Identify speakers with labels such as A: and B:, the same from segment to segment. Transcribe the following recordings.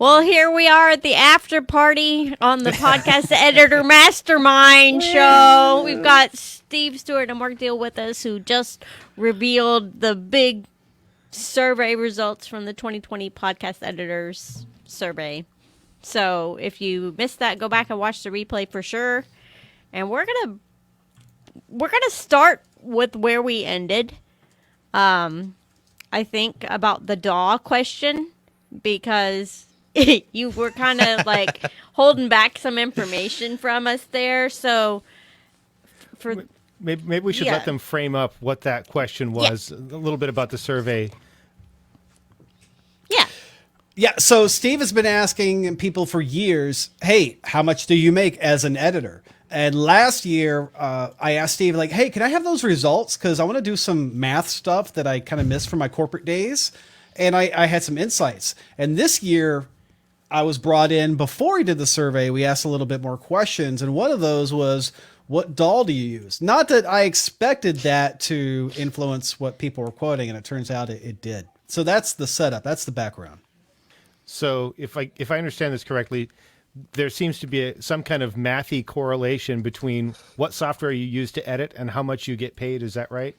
A: Well, here we are at the after party on the podcast editor mastermind show. We've got Steve Stewart and Mark Deal with us, who just revealed the big survey results from the 2020 podcast editors survey. So if you missed that, go back and watch the replay for sure. And we're gonna start with where we ended. I think about the DAW question, because you were kind of like holding back some information from us there. So for
B: maybe we should let them frame up what that question was, a little bit about the survey.
C: Yeah, so Steve has been asking people for years, hey, how much do you make as an editor? And last year, I asked Steve, like, hey, can I have those results? Because I want to do some math stuff that I kind of missed from my corporate days. And I had some insights. And this year, I was brought in before he did the survey. We asked a little bit more questions. And one of those was, what DAW do you use? Not that I expected that to influence what people were quoting. And it turns out it did. So that's the setup. That's the background.
B: So if I understand this correctly, there seems to be some kind of mathy correlation between what software you use to edit and how much you get paid. Is that right?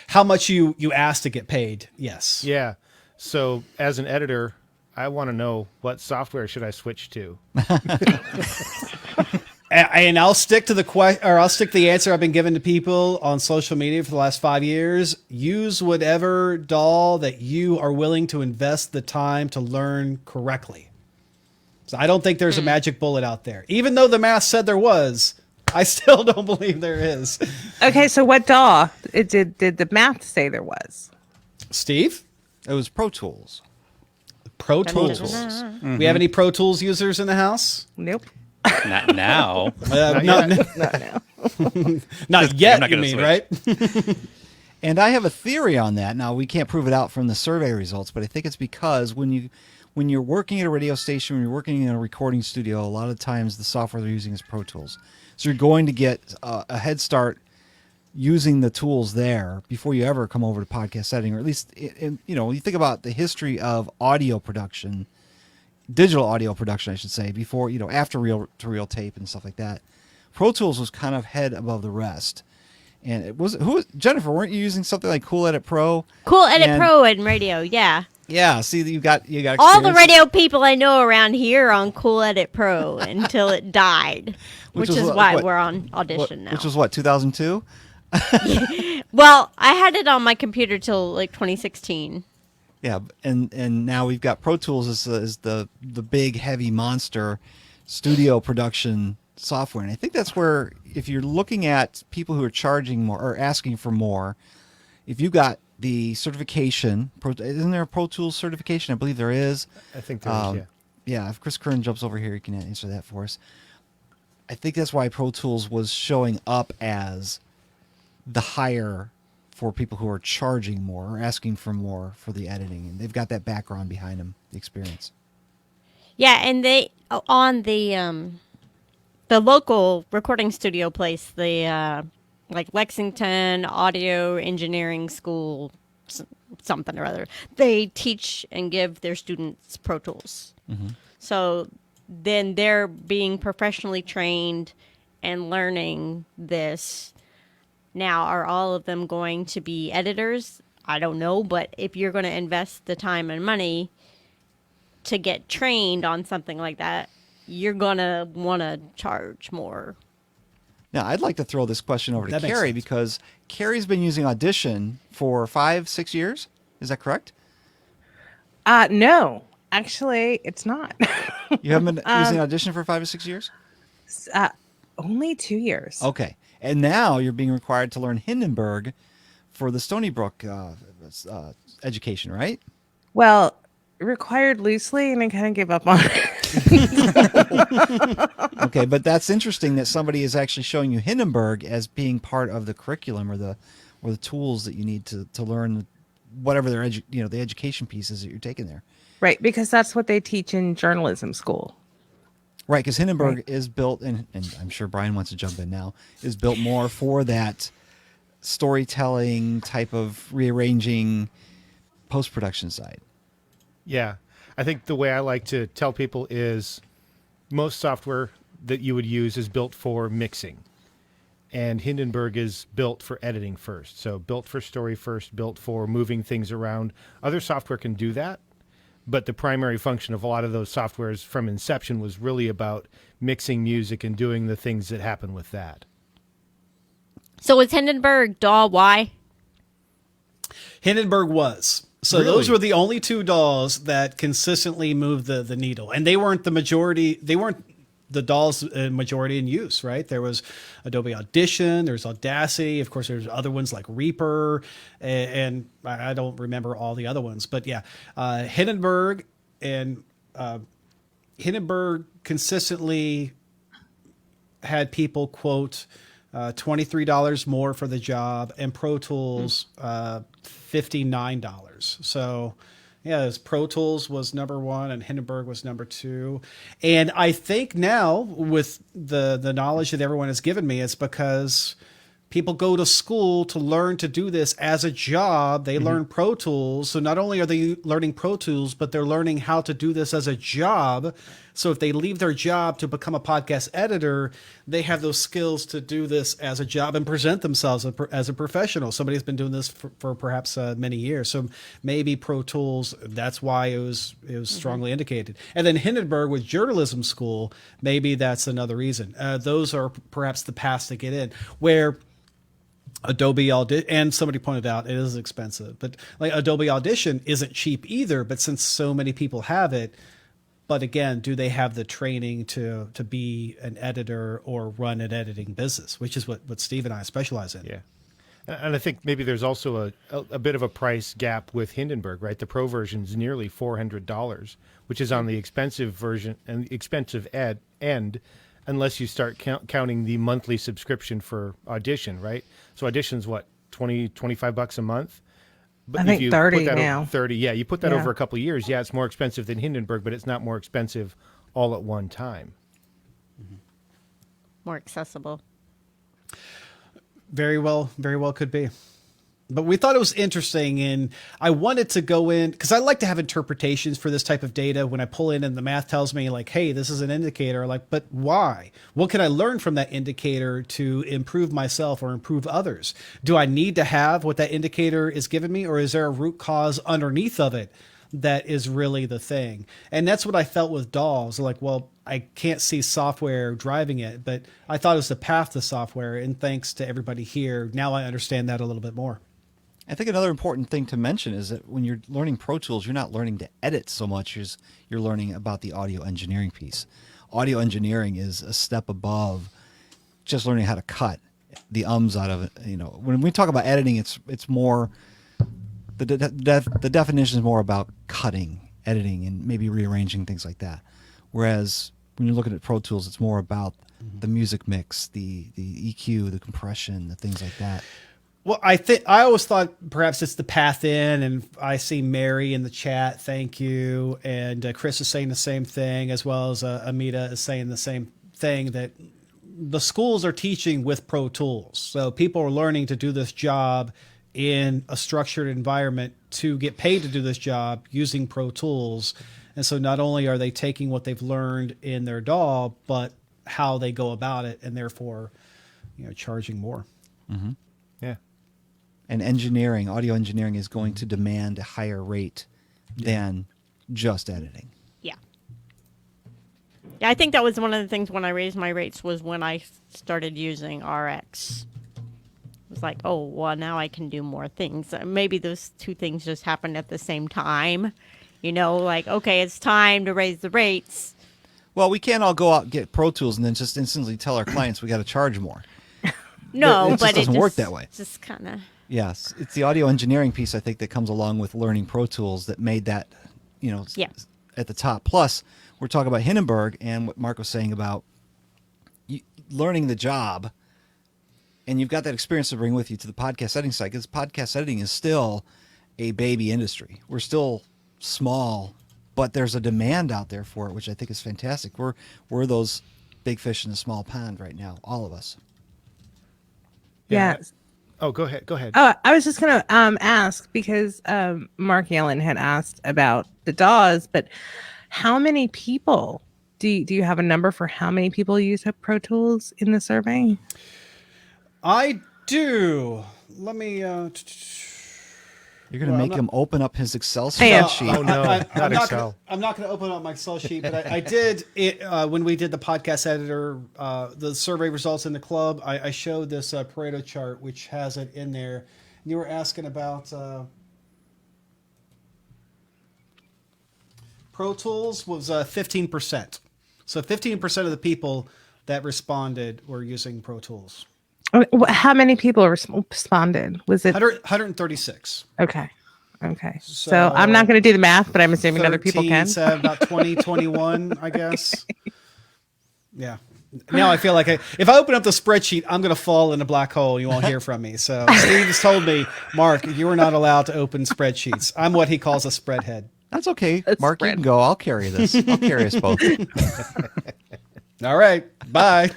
C: How much you ask to get paid, yes.
B: Yeah. So as an editor, I want to know, what software should I switch to?
C: And I'll stick to the answer I've been giving to people on social media for the last 5 years. Use whatever DAW that you are willing to invest the time to learn correctly. So I don't think there's a magic bullet out there. Even though the math said there was, I still don't believe there is.
D: Okay, so what DAW did the math say there was?
C: Steve?
E: It was Pro Tools.
C: Pro Tools. Mm-hmm. We have any Pro Tools users in the house?
D: Nope.
F: Not now.
C: Not
D: now.
C: Not yet, you mean, right?
E: And I have a theory on that. Now, we can't prove it out from the survey results, but I think it's because when you're working at a radio station, when you're working in a recording studio, a lot of times the software they're using is Pro Tools. So you're going to get a head start using the tools there before you ever come over to podcast editing, or at least, when you think about the history of audio production, digital audio production, I should say, before, after reel-to-reel tape and stuff like that. Pro Tools was kind of head above the rest. And it was, Jennifer, weren't you using something like Cool Edit Pro?
A: Cool Edit Pro in radio, yeah.
E: Yeah, see, you got
A: all the radio people I know around here are on Cool Edit Pro until it died, which is why we're on Audition now.
E: Which was what, 2002?
A: Well, I had it on my computer till like 2016.
E: Yeah, and now we've got Pro Tools as the big heavy monster studio production software, and I think that's where, if you're looking at people who are charging more or asking for more, if you got the certification, isn't there a Pro Tools certification? I believe there is.
B: I think there is, yeah.
E: Yeah, if Chris Curran jumps over here, he can answer that for us. I think that's why Pro Tools was showing up as the higher for people who are charging more or asking for more for the editing, and they've got that background behind them, the experience.
A: Yeah, and they on the local recording studio place, the like Lexington Audio Engineering School, something or other. They teach and give their students Pro Tools. Mm-hmm. So then they're being professionally trained and learning this. Now, are all of them going to be editors? I don't know, but if you're going to invest the time and money to get trained on something like that, you're going to want to charge more.
E: Now, I'd like to throw this question over to Carrie, because Carrie's been using Audition for 5-6 years. Is that correct?
D: No, actually, it's not.
E: You haven't been using Audition for 5 or 6 years?
D: Only 2 years.
E: Okay. And now you're being required to learn Hindenburg for the Stony Brook education, right?
D: Well, required loosely, and I kind of gave up on it.
E: Okay, but that's interesting that somebody is actually showing you Hindenburg as being part of the curriculum or the tools that you need to learn whatever the education pieces that you're taking there.
D: Right, because that's what they teach in journalism school.
E: Right, because Hindenburg is built, and I'm sure Brian wants to jump in now, is built more for that storytelling type of rearranging post-production side.
B: Yeah. I think the way I like to tell people is most software that you would use is built for mixing. And Hindenburg is built for editing first. So built for story first, built for moving things around. Other software can do that, but the primary function of a lot of those softwares from inception was really about mixing music and doing the things that happen with that.
A: So was Hindenburg DAW Y?
C: Hindenburg was. So
B: Really?
C: those were the only two DAWs that consistently moved the needle. And they weren't the majority. They weren't the DAWs majority in use, right? There was Adobe Audition, there's Audacity. Of course, there's other ones like Reaper. And I don't remember all the other ones. But yeah, Hindenburg and Hindenburg consistently had people quote $23 more for the job, and Pro Tools $59. So yeah, this Pro Tools was number one and Hindenburg was number two. And I think now with the knowledge that everyone has given me, it's because people go to school to learn to do this as a job. They learn Pro Tools. So not only are they learning Pro Tools, but they're learning how to do this as a job. So if they leave their job to become a podcast editor, they have those skills to do this as a job and present themselves as a professional. Somebody's been doing this for perhaps many years. So maybe Pro Tools, that's why it was strongly indicated. And then Hindenburg with journalism school, maybe that's another reason. Those are perhaps the paths to get in, where Adobe Audition, and somebody pointed out it is expensive, but like Adobe Audition isn't cheap either. But since so many people have it, but again, do they have the training to be an editor or run an editing business, which is what Steve and I specialize in.
B: Yeah. And I think maybe there's also a bit of a price gap with Hindenburg, right? The Pro version is nearly $400, which is on the expensive version and the expensive end, unless you start counting the monthly subscription for Audition, right? So Audition's what, 20, $25 a month? But
D: I think
B: if you
D: 30
B: put that
D: now.
B: 30, yeah, you put that
D: Yeah.
B: over a couple of years, yeah, it's more expensive than Hindenburg, but it's not more expensive all at one time.
A: More accessible.
C: Very well could be. But we thought it was interesting, and I wanted to go in because I like to have interpretations for this type of data. When I pull in and the math tells me like, hey, this is an indicator, like, but why? What can I learn from that indicator to improve myself or improve others? Do I need to have what that indicator is giving me, or is there a root cause underneath of it that is really the thing? And that's what I felt with DAWs. Like, well, I can't see software driving it, but I thought it was the path to software. And thanks to everybody here, now I understand that a little bit more.
E: I think another important thing to mention is that when you're learning Pro Tools, you're not learning to edit so much as you're learning about the audio engineering piece. Audio engineering is a step above just learning how to cut the ums out of it. You know, when we talk about editing, it's more the definition is more about cutting, editing, and maybe rearranging things like that. Whereas when you're looking at Pro Tools, it's more about the music mix, the EQ, the compression, the things like that.
C: Well, I always thought perhaps it's the path in, and I see Mary in the chat. Thank you. And Chris is saying the same thing, as well as Amita is saying the same thing, that the schools are teaching with Pro Tools. So people are learning to do this job in a structured environment to get paid to do this job using Pro Tools. And so not only are they taking what they've learned in their DAW, but how they go about it, and therefore, charging more.
E: Mm-hmm.
B: Yeah.
E: And audio engineering is going to demand a higher rate than just editing.
A: Yeah. Yeah, I think that was one of the things when I raised my rates was when I started using RX. It was like, oh, well, now I can do more things. Maybe those two things just happened at the same time. Like, okay, it's time to raise the rates.
E: Well, we can't all go out and get Pro Tools and then just instantly tell our clients we got to charge more.
A: No,
E: It just
A: but
E: doesn't work that way.
A: Just kind of.
E: Yes, it's the audio engineering piece, I think, that comes along with learning Pro Tools that made that,
A: Yeah.
E: at the top. Plus, we're talking about Hindenburg and what Mark was saying about learning the job, and you've got that experience to bring with you to the podcast editing side, because podcast editing is still a baby industry. We're still small, but there's a demand out there for it, which I think is fantastic. We're those big fish in a small pond right now, all of us.
D: Yeah.
B: Oh, go ahead. Go ahead.
D: Oh, I was just gonna ask because Mark Yellen had asked about the DAWs, but how many people do you have a number for how many people use Pro Tools in the survey?
C: I do. Let me.
E: You're going to
C: Well,
E: make
C: I'm
E: him open up his Excel
D: Yeah.
E: spreadsheet.
B: Oh no, not Excel.
C: I'm not going to open up my Excel sheet, but I did it when we did the podcast editor, the survey results in the club. I showed this Pareto chart, which has it in there. And you were asking about Pro Tools was 15%. So 15% of the people that responded were using Pro Tools.
D: How many people responded? Was it
C: 136.
D: okay? Okay. So I'm not going to do the math, but I'm assuming other people
C: 13,
D: can.
C: so about 20, 21, I guess. Yeah. Now I feel like if I open up the spreadsheet, I'm going to fall in a black hole. You won't hear from me. So Steve has told me, Mark, you are not allowed to open spreadsheets. I'm what he calls a spreadhead.
E: That's okay.
D: That's
E: Mark, you
D: spread.
E: can go. I'll carry this. I'll carry us both.
C: All right. Bye.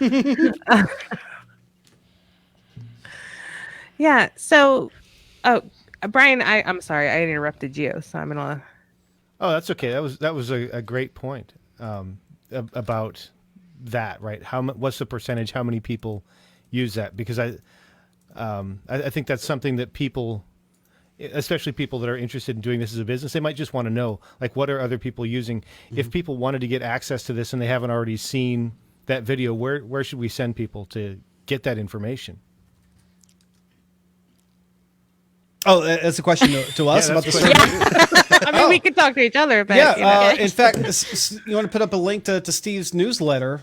D: Yeah. So, Brian, I'm sorry I interrupted you. So I'm gonna.
B: Oh, that's okay. That was a great point about that, right? What's the percentage? How many people use that? Because I think that's something that people, especially people that are interested in doing this as a business, they might just want to know, like, what are other people using? Mm-hmm. If people wanted to get access to this and they haven't already seen that video, where should we send people to get that information?
C: Oh, that's a question to us about the survey.
D: I mean, we could talk to each other, but
C: Yeah,
D: you know.
C: in fact, you want to put up a link to Steve's newsletter.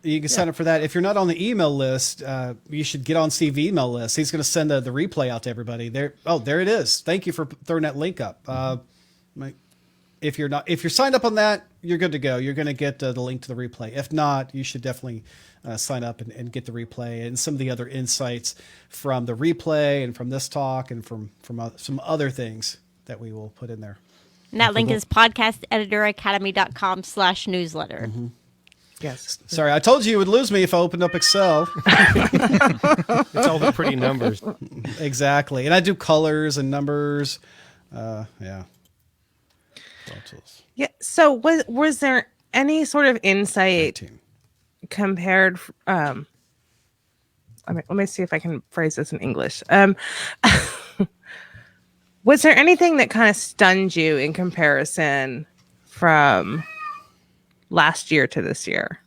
C: You can sign up for that. If you're not on the email list, you should get on Steve's email list. He's going to send the replay out to everybody. There it is. Thank you for throwing that link up. If you're signed up on that, you're good to go. You're going to get the link to the replay. If not, you should definitely sign up and get the replay and some of the other insights from the replay and from this talk and from some other things that we will put in there.
A: And that link is podcasteditoracademy.com/newsletter.
C: Mm-hmm.
D: Yes.
C: Sorry, I told you would lose me if I opened up Excel.
B: It's all the pretty numbers.
C: Exactly. And I do colors and numbers. Yeah.
D: Yeah. So was there any sort of insight
C: 19.
D: compared? Let me see if I can phrase this in English. Was there anything that kind of stunned you in comparison from last year to this year?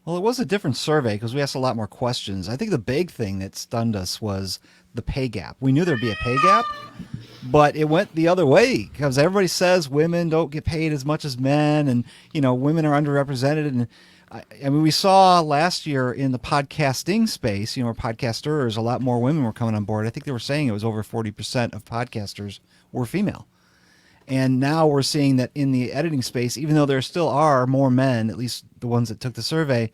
E: Well, it was a different survey because we asked a lot more questions. I think the big thing that stunned us was the pay gap. We knew there'd be a pay gap, but it went the other way because everybody says women don't get paid as much as men, and women are underrepresented. And I mean, we saw last year in the podcasting space, or podcasters, a lot more women were coming on board. I think they were saying it was over 40% of podcasters were female. And now we're seeing that in the editing space, even though there still are more men, at least the ones that took the survey,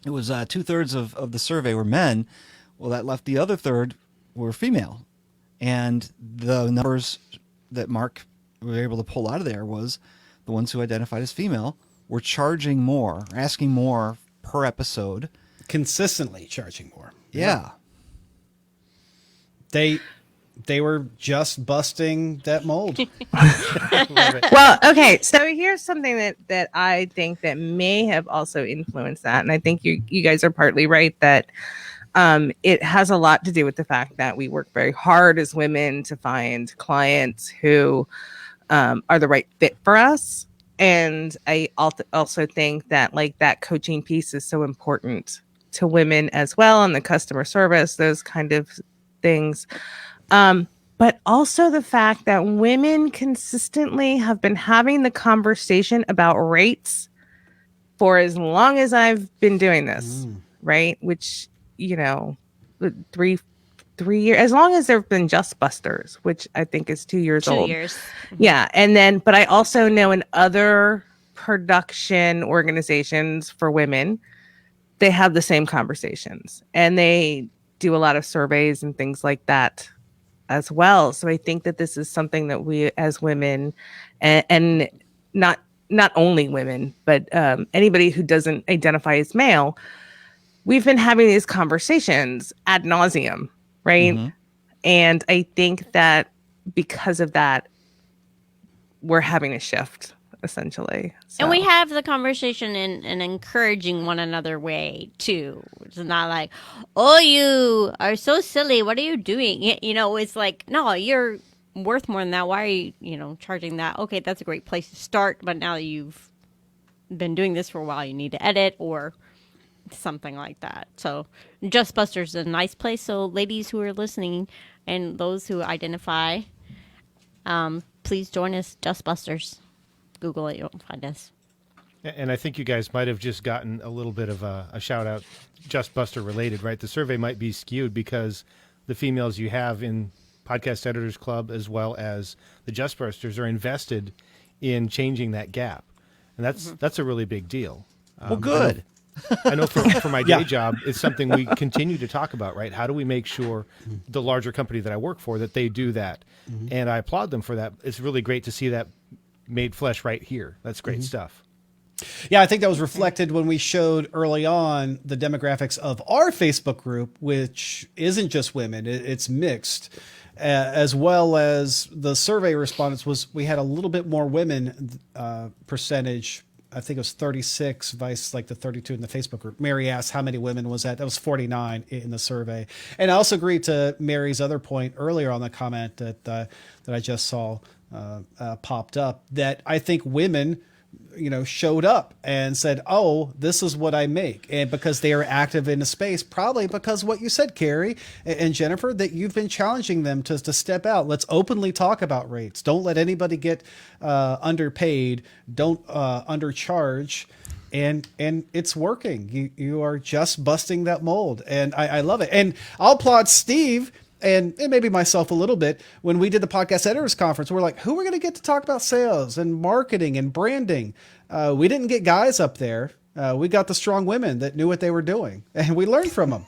E: it was 2/3 of the survey were men. Well, that left the other third were female. And the numbers that Mark was able to pull out of there was the ones who identified as female were charging more, asking more per episode.
C: Consistently charging more.
E: Yeah.
C: They were just busting that mold.
D: Well, okay. So here's something that I think that may have also influenced that, and I think you guys are partly right that it has a lot to do with the fact that we work very hard as women to find clients who are the right fit for us. And I also think that that coaching piece is so important to women as well, and the customer service, those kind of things. But also the fact that women consistently have been having the conversation about rates for as long as I've been doing this, right? Which, 3 years, as long as there have been Just Busters, which I think is 2 years
A: 2
D: old.
A: years.
D: Yeah. And then, but I also know in other production organizations for women, they have the same conversations and they do a lot of surveys and things like that as well. So I think that this is something that we as women and not only women, but anybody who doesn't identify as male we've been having these conversations ad nauseum, right?
E: Mm-hmm.
D: And I think that because of that, we're having a shift essentially.
A: And we
D: So-
A: have the conversation in an encouraging one another way too. It's not like, "Oh, you are so silly. What are you doing?" You know, it's like, "No, you're worth more than that. Why are you, charging that?" Okay, that's a great place to start, but now that you've been doing this for a while, you need to edit or something like that. So, Just Busters is a nice place. So, ladies who are listening and those who identify, please join us, Just Busters. Google it, you won't find us.
B: And I think you guys might have just gotten a little bit of a shout out, Just Buster related, right? The survey might be skewed because the females you have in Podcast Editors Club as well as the Just Busters are invested in changing that gap. And that's a really big deal.
E: Well, good.
B: I know for my day job, it's something we continue to talk about, right? How do we make sure the larger company that I work for, that they do that? And I applaud them for that. It's really great to see that made flesh right here. That's great stuff.
C: Yeah, I think that was reflected when we showed early on the demographics of our Facebook group, which isn't just women, it's mixed, as well as the survey respondents was we had a little bit more women percentage. I think it was 36 vice like the 32 in the Facebook group. Mary asked how many women was that? That was 49 in the survey. And I also agree to Mary's other point earlier on the comment that I just saw popped up, that I think women, showed up and said, "Oh, this is what I make," and because they are active in the space, probably because what you said, Carrie and Jennifer, that you've been challenging them to step out. Let's openly talk about rates. Don't let anybody get underpaid. Don't undercharge. And it's working. You are just busting that mold, and I love it. And I'll applaud Steve. And maybe myself a little bit, when we did the Podcast Editors Conference, we're like, who are we going to get to talk about sales and marketing and branding? We didn't get guys up there. We got the strong women that knew what they were doing, and we learned from them.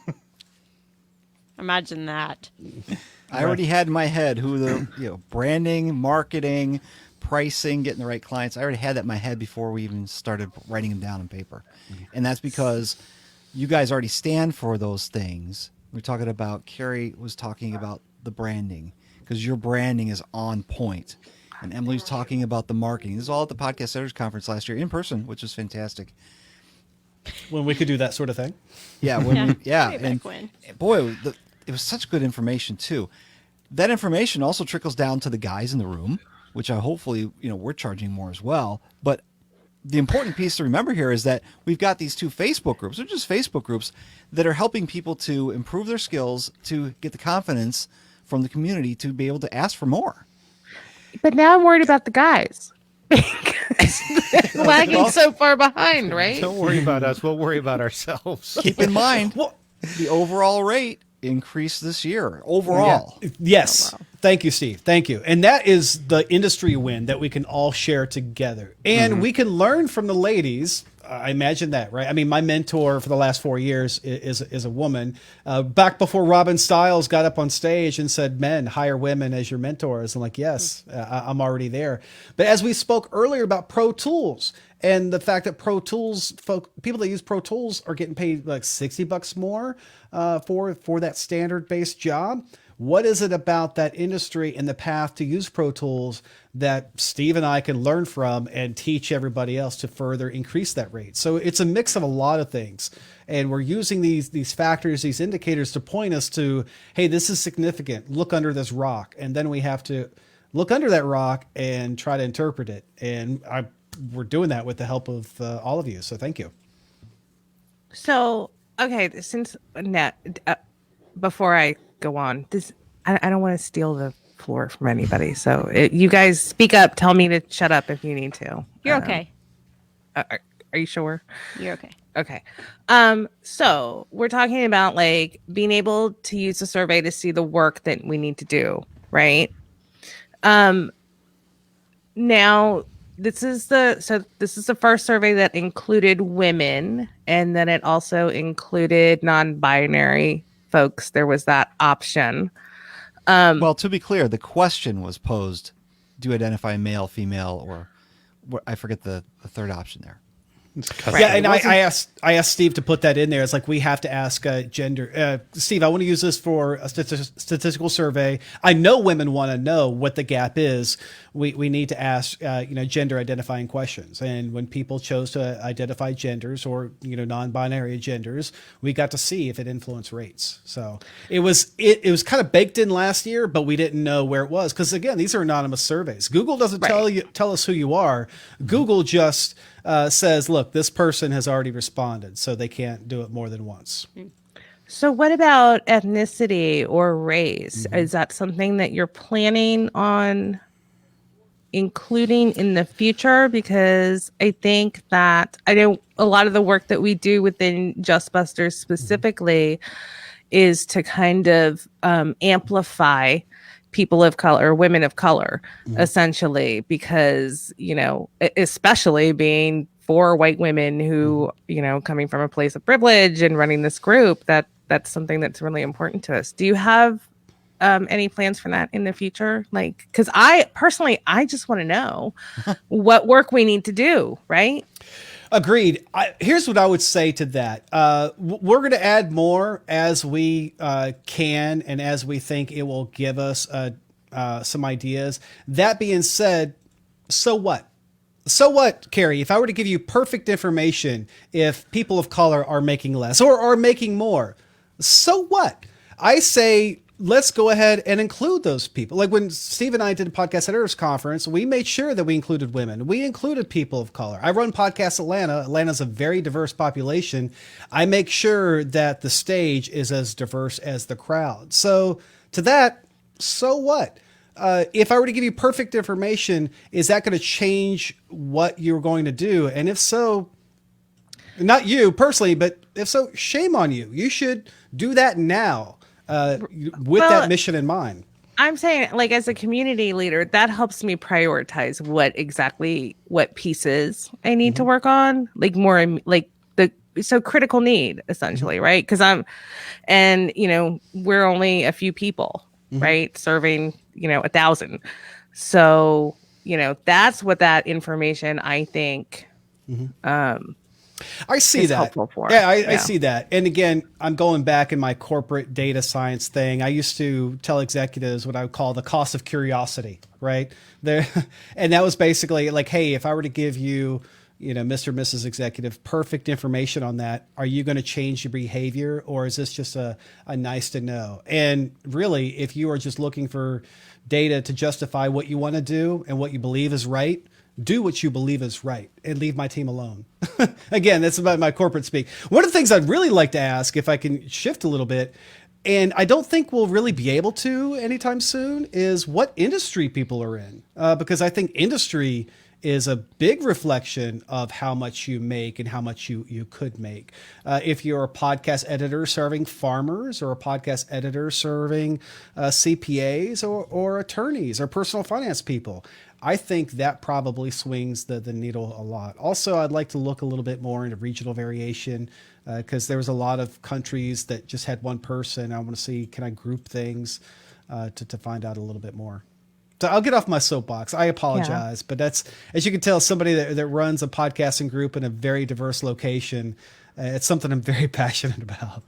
A: Imagine that.
E: I already had in my head who the branding, marketing, pricing, getting the right clients. I already had that in my head before we even started writing them down on paper. And that's because you guys already stand for those things. We're talking about, Carrie was talking about the branding, because your branding is on point. And Emily was talking about the marketing. This is all at the Podcast Editors Conference last year in person, which was fantastic.
C: When we could do that sort of thing.
E: Yeah,
A: Way
E: and
A: back when.
E: boy, it was such good information too. That information also trickles down to the guys in the room, which I hopefully, we're charging more as well. But the important piece to remember here is that we've got these two Facebook groups, or just Facebook groups, that are helping people to improve their skills, to get the confidence from the community to be able to ask for more.
D: But now I'm worried about the guys. Because they're lagging so far behind, right?
B: Don't worry about us. We'll worry about ourselves.
E: Keep in mind, the overall rate increased this year. Overall.
C: Yeah. Yes. Thank you, Steve. Thank you. And that is the industry win that we can all share together. And we can learn from the ladies. I imagine that, right? I mean, my mentor for the last 4 years is a woman. Back before Robin Stiles got up on stage and said, "Men, hire women as your mentors." I'm like, yes, I'm already there. But as we spoke earlier about Pro Tools and the fact that Pro Tools, people that use Pro Tools are getting paid like $60 more for that standard-based job. What is it about that industry and the path to use Pro Tools that Steve and I can learn from and teach everybody else to further increase that rate? So it's a mix of a lot of things. And we're using these factors, these indicators to point us to, hey, this is significant. Look under this rock. And then we have to look under that rock and try to interpret it. And we're doing that with the help of all of you. So thank you.
D: So, okay, since before I go on, I don't want to steal the floor from anybody. So you guys speak up. Tell me to shut up if you need to.
A: You're okay.
D: Are you sure?
A: You're okay.
D: Okay. So we're talking about like being able to use the survey to see the work that we need to do, right? Now this is the first survey that included women, and then it also included non-binary folks. There was that option.
E: Well, to be clear, the question was posed, do you identify male, female, or I forget the third option there.
C: Yeah, and I asked Steve to put that in there. It's like we have to ask gender. Steve, I want to use this for a statistical survey. I know women want to know what the gap is. We need to ask gender identifying questions. And when people chose to identify genders or non-binary genders, we got to see if it influenced rates. So it was kind of baked in last year, but we didn't know where it was because again, these are anonymous surveys. Google doesn't tell us who you are. Google just says, look, this person has already responded, so they can't do it more than once.
D: So what about ethnicity or race? Is that something that you're planning on including in the future? Because I think that I know a lot of the work that we do within JustBusters specifically is to kind of amplify people of color, women of color, essentially, because, especially being 4 white women who, coming from a place of privilege and running this group, that's something that's really important to us. Do you have any plans for that in the future? Like, because I just want to know what work we need to do, right?
C: Agreed. Here's what I would say to that. We're going to add more as we can and as we think it will give us some ideas. That being said, so what? So what, Carrie, if I were to give you perfect information if people of color are making less or are making more, so what? I say let's go ahead and include those people. Like when Steve and I did a podcast editors conference, we made sure that we included women. We included people of color. I run Podcast Atlanta. Atlanta's a very diverse population. I make sure that the stage is as diverse as the crowd. So to that, so what? If I were to give you perfect information, is that going to change what you're going to do? And if so, not you personally, but if so, shame on you. You should do that now. With that mission in mind.
D: I'm saying, like, as a community leader, that helps me prioritize what pieces I need to work on, like more like so critical need, essentially, right? Because we're only a few people, right, serving 1,000. So that's what that information I think
C: I see that.
D: For.
C: Yeah, I see that. And again, I'm going back in my corporate data science thing. I used to tell executives what I would call the cost of curiosity, right? And that was basically like, hey, if I were to give you, Mr. and Mrs. Executive, perfect information on that, are you going to change your behavior or is this just a nice to know? And really, if you are just looking for data to justify what you want to do and what you believe is right, do what you believe is right and leave my team alone. Again, that's about my corporate speak. One of the things I'd really like to ask, if I can shift a little bit, and I don't think we'll really be able to anytime soon, is what industry people are in. Because I think industry is a big reflection of how much you make and how much you could make. If you're a podcast editor serving farmers or a podcast editor serving CPAs or attorneys or personal finance people, I think that probably swings the needle a lot. Also, I'd like to look a little bit more into regional variation because there was a lot of countries that just had one person. I want to see, can I group things to find out a little bit more? So I'll get off my soapbox. I apologize, but that's, as you can tell, somebody that runs a podcasting group in a very diverse location. It's something I'm very passionate about.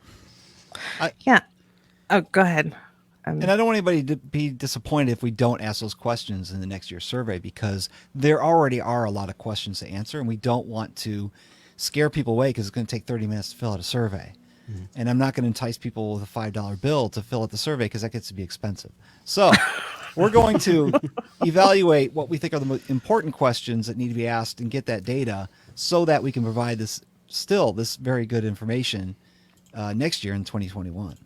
D: Yeah. Oh, go ahead.
E: And I don't want anybody to be disappointed if we don't ask those questions in the next year's survey because there already are a lot of questions to answer, and we don't want to scare people away because it's going to take 30 minutes to fill out a survey. And I'm not going to entice people with a $5 bill to fill out the survey because that gets to be expensive. So we're going to evaluate what we think are the most important questions that need to be asked and get that data so that we can provide this very good information next year in 2021.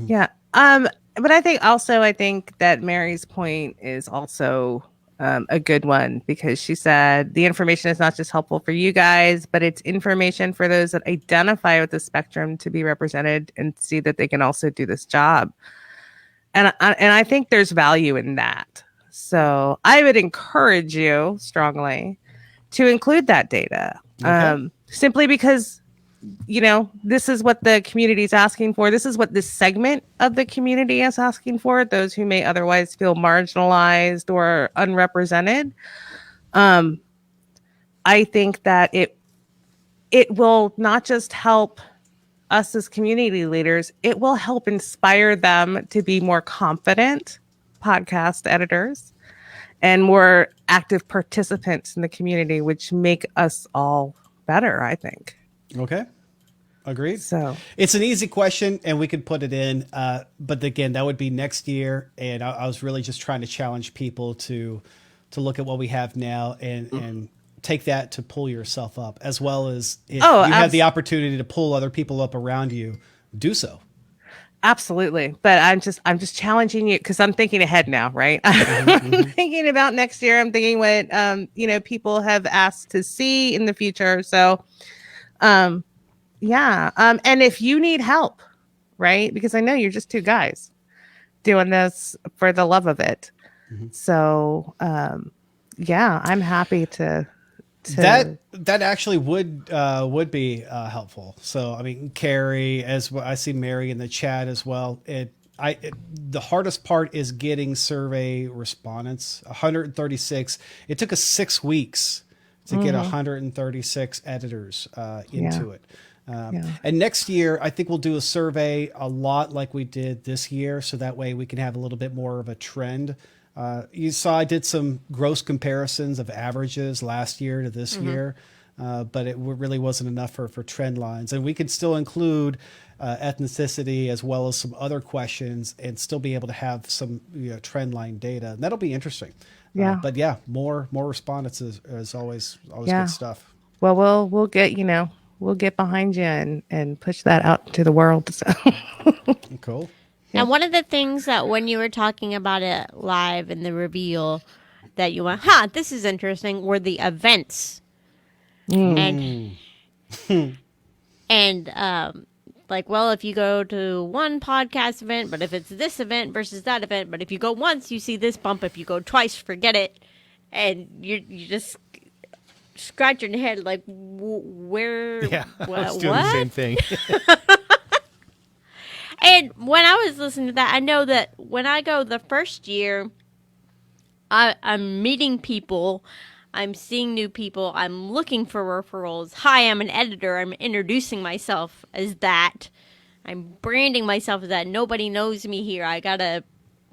D: Yeah. But I think that Mary's point is also a good one because she said the information is not just helpful for you guys, but it's information for those that identify with the spectrum to be represented and see that they can also do this job. And I think there's value in that. So I would encourage you strongly to include that data, simply because this is what the community is asking for. This is what this segment of the community is asking for. Those who may otherwise feel marginalized or unrepresented. I think that it will not just help us as community leaders, it will help inspire them to be more confident podcast editors and more active participants in the community, which make us all better, I think.
C: Okay. Agreed.
D: So
C: it's an easy question and we could put it in. But again, that would be next year. And I was really just trying to challenge people to look at what we have now and take that to pull yourself up, as well as if you have the opportunity to pull other people up around you, do so.
D: Absolutely. But I'm just challenging you because I'm thinking ahead now, right? I'm thinking about next year. I'm thinking what, people have asked to see in the future. So, yeah. And if you need help, right? Because I know you're just two guys doing this for the love of it. Mm-hmm. So, yeah, I'm happy to
C: that actually would be helpful. So, I mean, Carrie, as well, I see Mary in the chat as well. The hardest part is getting survey respondents. 136. It took us 6 weeks to get 136 editors into it. And next year, I think we'll do a survey a lot like we did this year. So that way we can have a little bit more of a trend. You saw I did some gross comparisons of averages last year to this year, but it really wasn't enough for trend lines. And we could still include ethnicity as well as some other questions and still be able to have some trend line data. And that'll be interesting.
D: Yeah.
C: But yeah, more respondents is always good stuff.
D: Well, we'll get, we'll get behind you and push that out to the world. So.
C: Cool.
A: Now, one of the things that when you were talking about it live in the reveal that you went, this is interesting, were the events. And if you go to one podcast event, but if it's this event versus that event, but if you go once, you see this bump. If you go twice, forget it. And you just scratching your head like, where?
B: Yeah, I was doing the same thing.
A: And when I was listening to that, I know that when I go the first year, I'm meeting people, I'm seeing new people, I'm looking for referrals. Hi, I'm an editor. I'm introducing myself as that. I'm branding myself as that. Nobody knows me here. I got to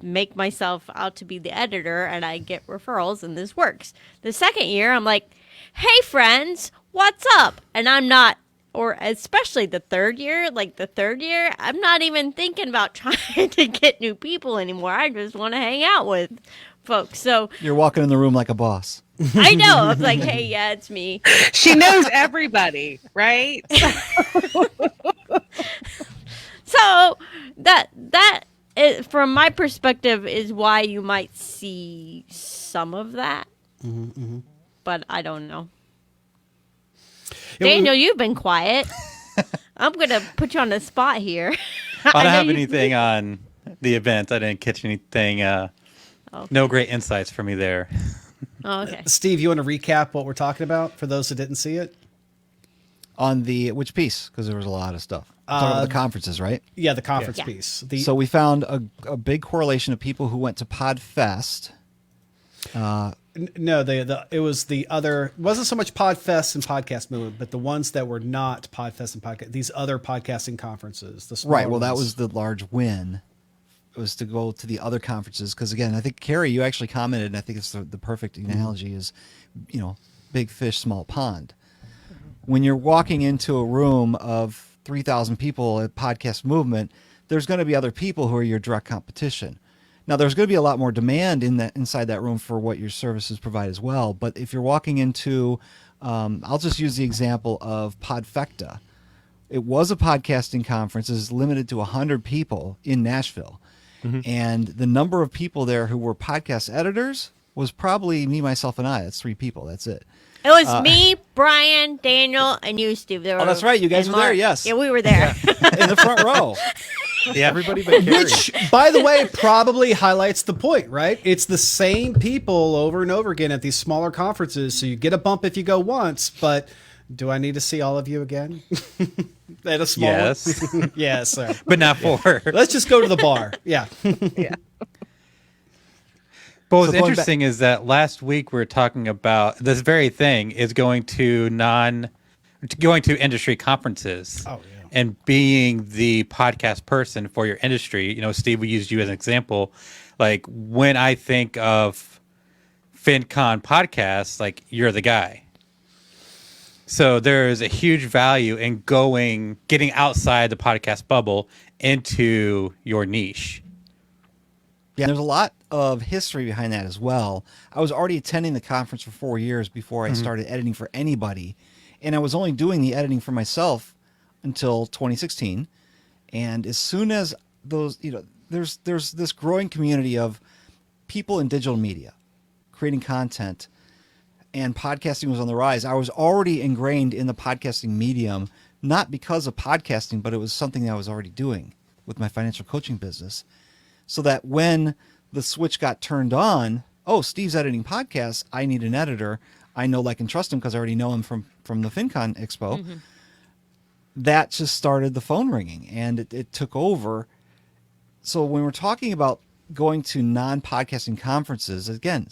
A: make myself out to be the editor, and I get referrals, and this works. The second year, I'm like, hey, friends, what's up? And I'm not. Or especially the third year, I'm not even thinking about trying to get new people anymore. I just want to hang out with folks. So
E: you're walking in the room like a boss.
A: I know. I'm like, hey, yeah, it's me.
D: She knows everybody, right?
A: So that is, from my perspective, is why you might see some of that. But I don't know. Daniel, you've been quiet. I'm going to put you on the spot here.
F: I don't have anything on the event. I didn't catch anything. Okay. No great insights for me there.
A: Oh, okay.
C: Steve, you want to recap what we're talking about for those that didn't see it?
E: On which piece? Because there was a lot of stuff. Talking about the conferences, right?
C: Yeah, the conference piece.
E: So we found a big correlation of people who went to PodFest.
C: No, it was the other. It wasn't so much PodFest and Podcast Movement, but the ones that were not PodFest and Podcast. These other podcasting conferences.
E: Right. Well, that was the large win. It was to go to the other conferences because, again, I think Carrie, you actually commented, and I think it's the perfect analogy is, big fish, small pond. When you're walking into a room of 3,000 people at Podcast Movement, there's going to be other people who are your direct competition. Now, there's going to be a lot more demand inside that room for what your services provide as well. But if you're walking into, I'll just use the example of Podfecta. It was a podcasting conference. It was limited to 100 people in Nashville. And the number of people there who were podcast editors was probably me, myself, and I. That's 3 people. That's it.
A: It was me, Brian, Daniel, and you, Steve.
E: That's right. You guys were there, yes.
A: Yeah, we were there.
E: In the front row.
B: Yeah, everybody but Carrie.
C: Which, by the way, probably highlights the point, right? It's the same people over and over again at these smaller conferences. So you get a bump if you go once, but do I need to see all of you again? At a small
F: Yes.
C: Yes, sir.
F: But not for.
C: Let's just go to the bar. Yeah.
D: Yeah.
F: But what's interesting is that last week we were talking about this very thing is going to going to industry conferences.
C: Oh, yeah.
F: And being the podcast person for your industry. You know, Steve, we used you as an example. Like when I think of FinCon podcasts, like you're the guy. So there is a huge value in getting outside the podcast bubble into your niche.
E: Yeah, there's a lot of history behind that as well. I was already attending the conference for 4 years before I started editing for anybody, and I was only doing the editing for myself until 2016. And as soon as those, there's this growing community of people in digital media creating content, and podcasting was on the rise. I was already ingrained in the podcasting medium, not because of podcasting, but it was something that I was already doing with my financial coaching business. So that when the switch got turned on, oh, Steve's editing podcasts, I need an editor. I know, like, and trust him because I already know him from the FinCon Expo. Mm-hmm. That just started the phone ringing, and it took over. So when we're talking about going to non-podcasting conferences, again,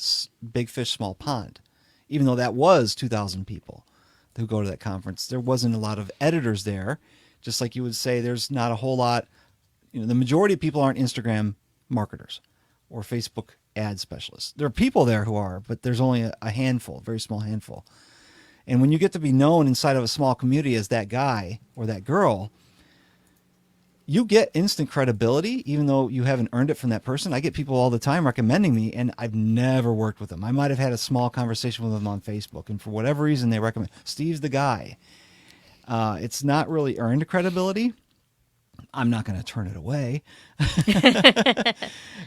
E: big fish, small pond. Even though that was 2,000 people who go to that conference, there wasn't a lot of editors there. Just like you would say, there's not a whole lot. The majority of people aren't Instagram marketers or Facebook ad specialists. There are people there who are, but there's only a handful, a very small handful. And when you get to be known inside of a small community as that guy or that girl, you get instant credibility, even though you haven't earned it from that person. I get people all the time recommending me, and I've never worked with them. I might have had a small conversation with them on Facebook, and for whatever reason, they recommend Steve's the guy. It's not really earned credibility. I'm not going to turn it away.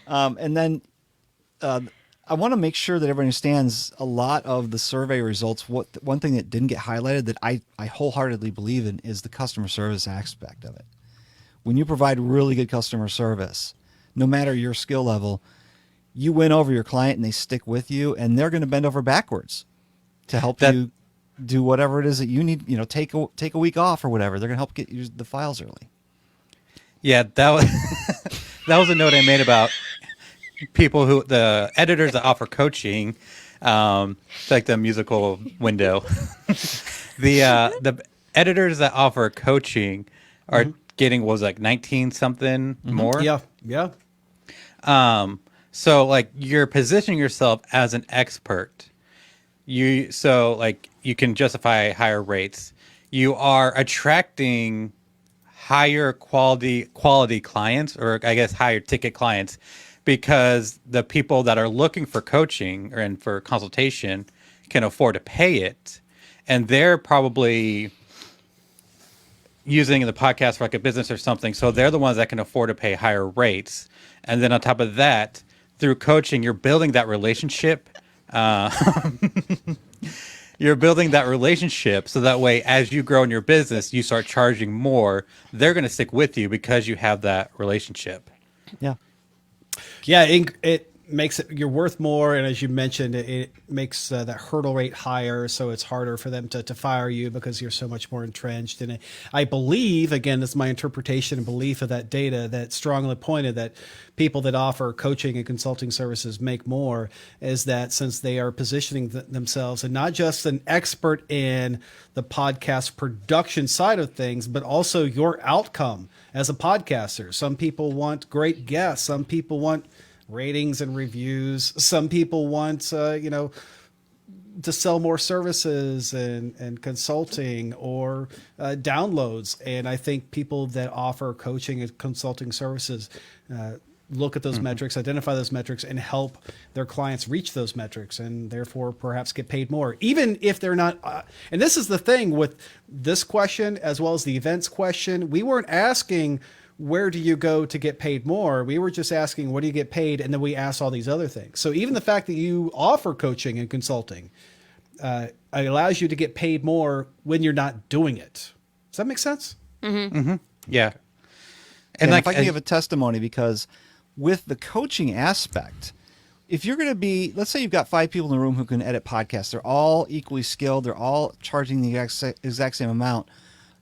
E: And then I want to make sure that everyone understands a lot of the survey results. One thing that didn't get highlighted that I wholeheartedly believe in is the customer service aspect of it. When you provide really good customer service, no matter your skill level, you win over your client and they stick with you, and they're going to bend over backwards to help you do whatever it is that you need. Take a week off or whatever. They're going to help get you the files early.
F: Yeah, that was that was a note I made about people the editors that offer coaching, like the musical window. The editors that offer coaching are getting like 19 something more.
C: Yeah.
F: So like you're positioning yourself as an expert. You can justify higher rates. You are attracting higher quality clients, or I guess higher ticket clients, because the people that are looking for coaching and for consultation can afford to pay it, and they're probably using the podcast for like a business or something. So they're the ones that can afford to pay higher rates. And then on top of that, through coaching, you're building that relationship. You're building that relationship so that way, as you grow in your business, you start charging more. They're going to stick with you because you have that relationship.
E: Yeah.
C: Yeah, it makes it, you're worth more, and as you mentioned, it makes that hurdle rate higher, so it's harder for them to fire you because you're so much more entrenched in it. I believe, again, this is my interpretation and belief of that data, that strongly pointed that people that offer coaching and consulting services make more, is that since they are positioning themselves and not just an expert in the podcast production side of things, but also your outcome as a podcaster. Some people want great guests. Some people want ratings and reviews. Some people want, to sell more services and consulting or downloads. And I think people that offer coaching and consulting services look at those metrics, identify those metrics, and help their clients reach those metrics, and therefore perhaps get paid more, even if they're not. And this is the thing with this question, as well as the events question. We weren't asking, where do you go to get paid more? We were just asking, what do you get paid? And then we asked all these other things. So even the fact that you offer coaching and consulting it allows you to get paid more when you're not doing it. Does that make sense?
F: Mm-hmm. Mm-hmm. Yeah.
E: And if I can give a testimony, because with the coaching aspect, if you're going to be, let's say you've got 5 people in the room who can edit podcasts. They're all equally skilled. They're all charging the exact same amount.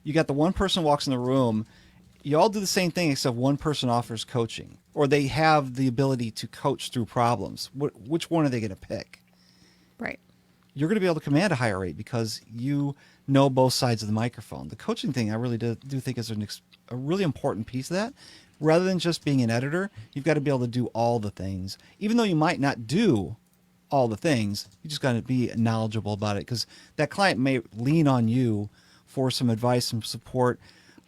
E: You got the one person walks in the room. You all do the same thing, except one person offers coaching, or they have the ability to coach through problems. Which one are they going to pick?
A: Right.
E: you're going to be able to command a higher rate because you know both sides of the microphone. The coaching thing, I really do think is a really important piece of that. Rather than just being an editor, you've got to be able to do all the things. Even though you might not do all the things, you just got to be knowledgeable about it, because that client may lean on you for some advice, some support.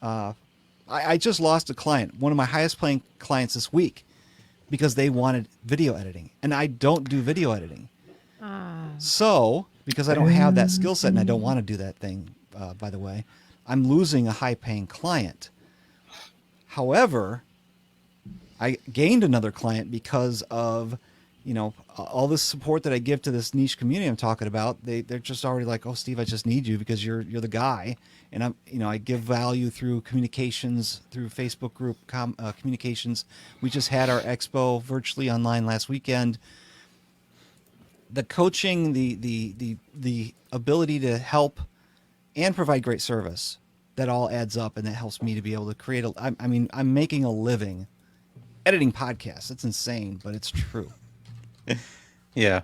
E: I just lost a client, one of my highest paying clients this week, because they wanted video editing, and I don't do video editing. So, because I don't have that skill set and I don't want to do that thing, by the way, I'm losing a high paying client. However, I gained another client because of, all this support that I give to this niche community I'm talking about. They're just already like, oh, Steve, I just need you because you're the guy. And I give value through communications, through Facebook group communications. We just had our expo virtually online last weekend. The coaching, the ability to help and provide great service, that all adds up, and that helps me to be able to create I'm making a living editing podcasts. It's insane, but it's true.
F: Yeah.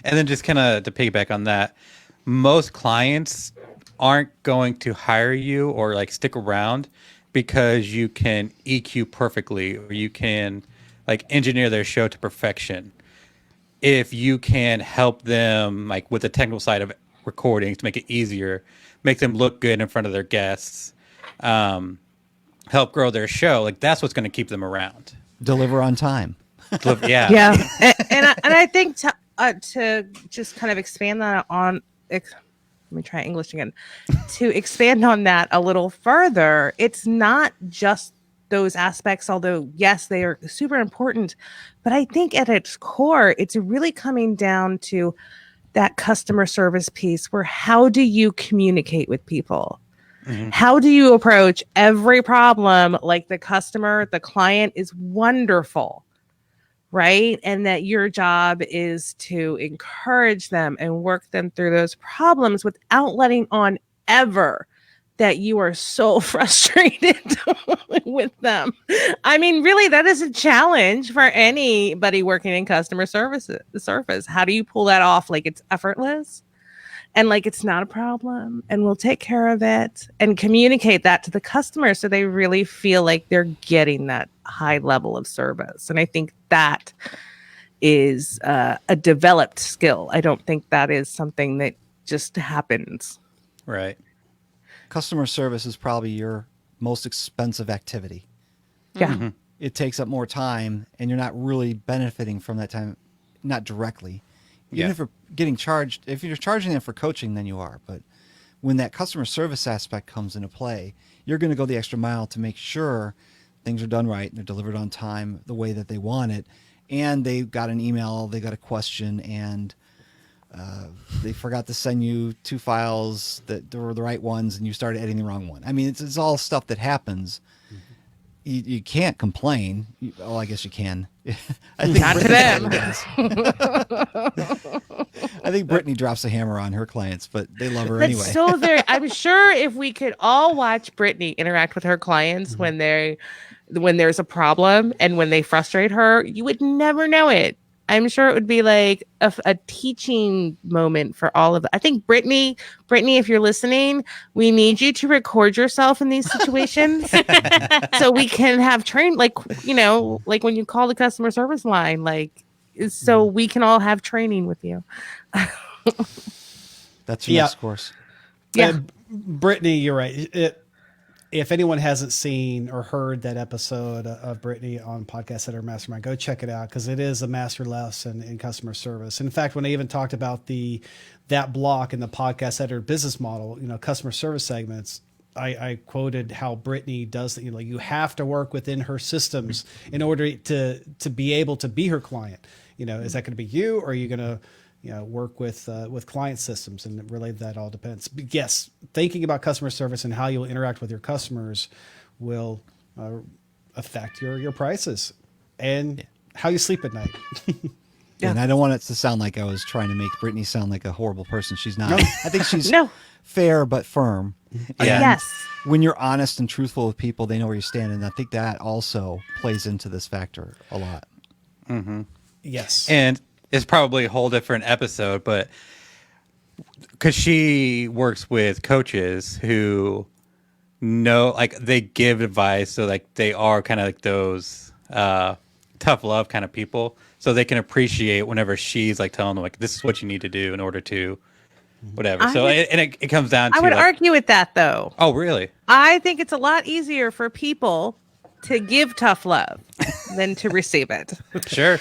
F: And then just kind of to piggyback on that, most clients aren't going to hire you or like stick around because you can EQ perfectly or you can like engineer their show to perfection. If you can help them like with the technical side of recordings to make it easier, make them look good in front of their guests, help grow their show, like that's what's going to keep them around.
E: Deliver on time.
F: Yeah.
D: Yeah. And I think to just kind of expand that on, let me try English again, to expand on that a little further, it's not just those aspects, although yes, they are super important, but I think at its core, it's really coming down to that customer service piece where how do you communicate with people? Mm-hmm. How do you approach every problem like the customer, the client is wonderful, right? And that your job is to encourage them and work them through those problems without letting on ever that you are so frustrated with them. I mean, really, that is a challenge for anybody working in customer service. How do you pull that off? Like it's effortless and like it's not a problem and we'll take care of it, and communicate that to the customer so they really feel like they're getting that high level of service. And I think that is a developed skill. I don't think that is something that just happens.
F: Right.
E: Customer service is probably your most expensive activity.
D: Yeah.
F: Mm-hmm.
E: It takes up more time, and you're not really benefiting from that time, not directly. Even if you're getting charged, if you're charging them for coaching, then you are. But when that customer service aspect comes into play, you're going to go the extra mile to make sure things are done right and they're delivered on time the way that they want it. And they got an email, they got a question, and they forgot to send you 2 files that were the right ones, and you started editing the wrong one. I mean, it's all stuff that happens. Mm-hmm. You can't complain. I guess you can. I think
D: not to them.
E: I think Brittany drops a hammer on her clients, but they love her anyway.
D: So I'm sure if we could all watch Brittany interact with her clients mm-hmm. when there's a problem and when they frustrate her, you would never know it. I'm sure it would be like a teaching moment for all of it. I think Brittany, if you're listening, we need you to record yourself in these situations so we can have like when you call the customer service line, like, so we can all have training with you.
E: That's your next course.
C: Yeah. Brittany, you're right. If anyone hasn't seen or heard that episode of Brittany on Podcast Editor Mastermind, go check it out, because it is a master lesson in customer service. In fact, when I even talked about that block in the Podcast Editor business model, customer service segments, I quoted how Brittany does that. You have to work within her systems in order to be able to be her client. Is that going to be you, or are you going to work with client systems? And really, that all depends. But yes, thinking about customer service and how you'll interact with your customers will affect your prices and how you sleep at night.
E: Yeah. And I don't want it to sound like I was trying to make Brittany sound like a horrible person. She's not. No. I think she's fair but firm.
F: Yeah.
D: Yes.
E: When you're honest and truthful with people, they know where you stand. And I think that also plays into this factor a lot.
F: Mm-hmm.
C: Yes.
F: And it's probably a whole different episode, but because she works with coaches who know, like, they give advice, so like they are kind of like those tough love kind of people, so they can appreciate whenever she's like telling them like this is what you need to do in order to whatever.
D: I
F: So
D: would-
F: it comes down to
D: I would
F: like,
D: argue with that though.
F: oh really?
D: I think it's a lot easier for people to give tough love than to receive it.
F: Sure.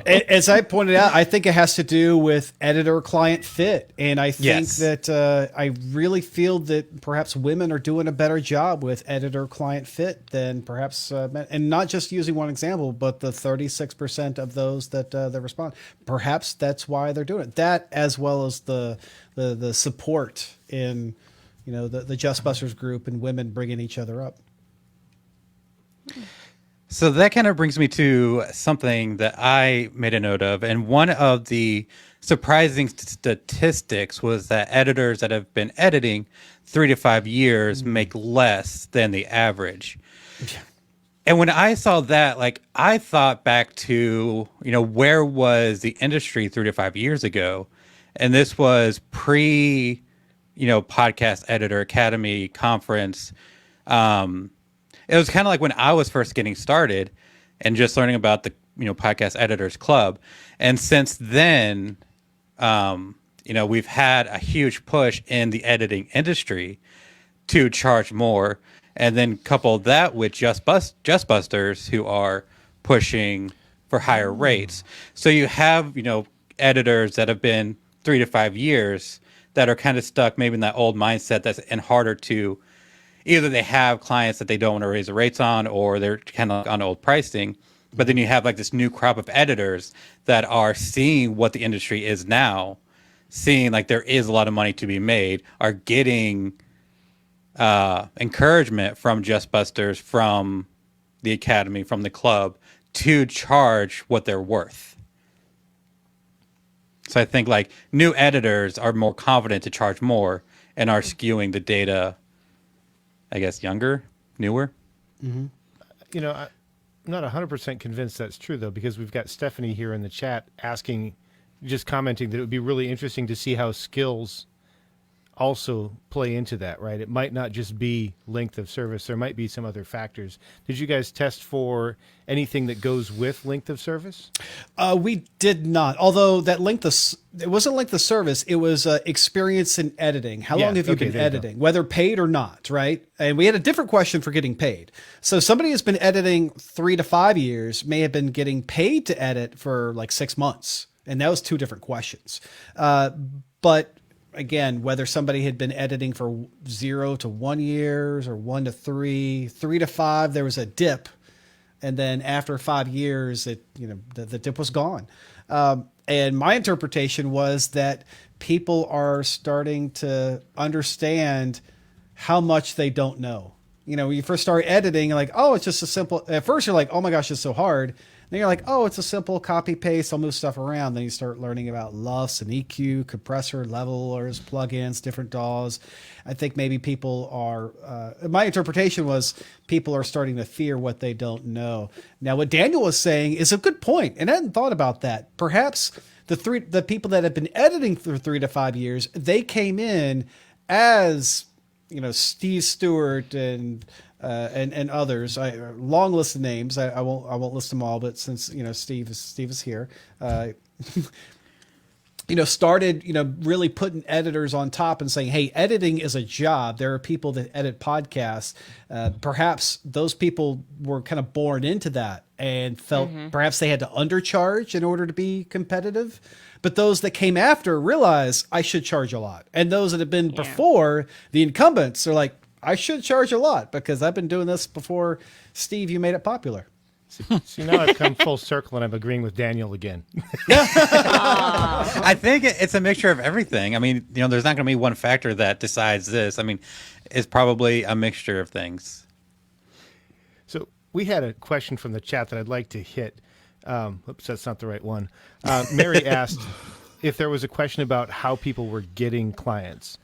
C: As I pointed out, I think it has to do with editor-client fit, and I think
F: Yes.
C: that I really feel that perhaps women are doing a better job with editor-client fit than perhaps men. And not just using one example, but the 36% of those that respond. Perhaps that's why they're doing it. That, as well as the support in the Just Busters group and women bringing each other up.
F: So that kind of brings me to something that I made a note of. And one of the surprising statistics was that editors that have been editing 3 to 5 years make less than the average. Yeah. And when I saw that, like, I thought back to, where was the industry 3 to 5 years ago? And this was pre, Podcast Editor Academy conference. It was kind of like when I was first getting started and just learning about the, Podcast Editors Club. And since then, we've had a huge push in the editing industry to charge more. And then couple that with Just Busters, who are pushing for higher rates. So you have, editors that have been 3 to 5 years that are kind of stuck maybe in that old mindset and harder to, either they have clients that they don't want to raise the rates on, or they're kind of on old pricing. But then you have like this new crop of editors that are seeing what the industry is now, seeing like there is a lot of money to be made, are getting encouragement from Just Busters, from the Academy, from the club, to charge what they're worth. So I think like new editors are more confident to charge more and are skewing the data, I guess, younger, newer.
B: I'm not 100% convinced that's true, though, because we've got Stephanie here in the chat commenting that it would be really interesting to see how skills also play into that, right? It might not just be length of service. There might be some other factors. Did you guys test for anything that goes with length of service?
C: We did not. Although it wasn't length of service. It was experience in editing. How long have you been editing, whether paid or not, right? And we had a different question for getting paid. So somebody who's been editing 3 to 5 years may have been getting paid to edit for like 6 months. And that was 2 different questions. But again, whether somebody had been editing for 0 to 1 years or 1 to 3, 3 to 5, there was a dip. And then after 5 years, the dip was gone. And my interpretation was that people are starting to understand how much they don't know. When you first start editing, you're like, oh, it's just a simple, at first you're like, oh my gosh, it's so hard. Then you're like, oh, it's a simple copy paste. I'll move stuff around. Then you start learning about LUFS and EQ, compressor, levelers, plugins, different DAWs. I think maybe people are, my interpretation was people are starting to fear what they don't know. Now, what Daniel was saying is a good point, and I hadn't thought about that. Perhaps the people that have been editing for 3 to 5 years, they came in as, Steve Stewart and others. Long list of names. I won't list them all, but since Steve is here, started really putting editors on top and saying, hey, editing is a job. There are people that edit podcasts. Perhaps those people were kind of born into that and felt perhaps they had to undercharge in order to be competitive. But those that came after realized I should charge a lot. And those that have been before, the incumbents, are like, I should charge a lot because I've been doing this before, Steve, you made it popular.
B: See, now I've come full circle and I'm agreeing with Daniel again.
F: I think it's a mixture of everything. I mean, there's not going to be one factor that decides this. I mean, it's probably a mixture of things.
B: So we had a question from the chat that I'd like to hit. Oops, that's not the right one. Mary asked if there was a question about how people were getting clients,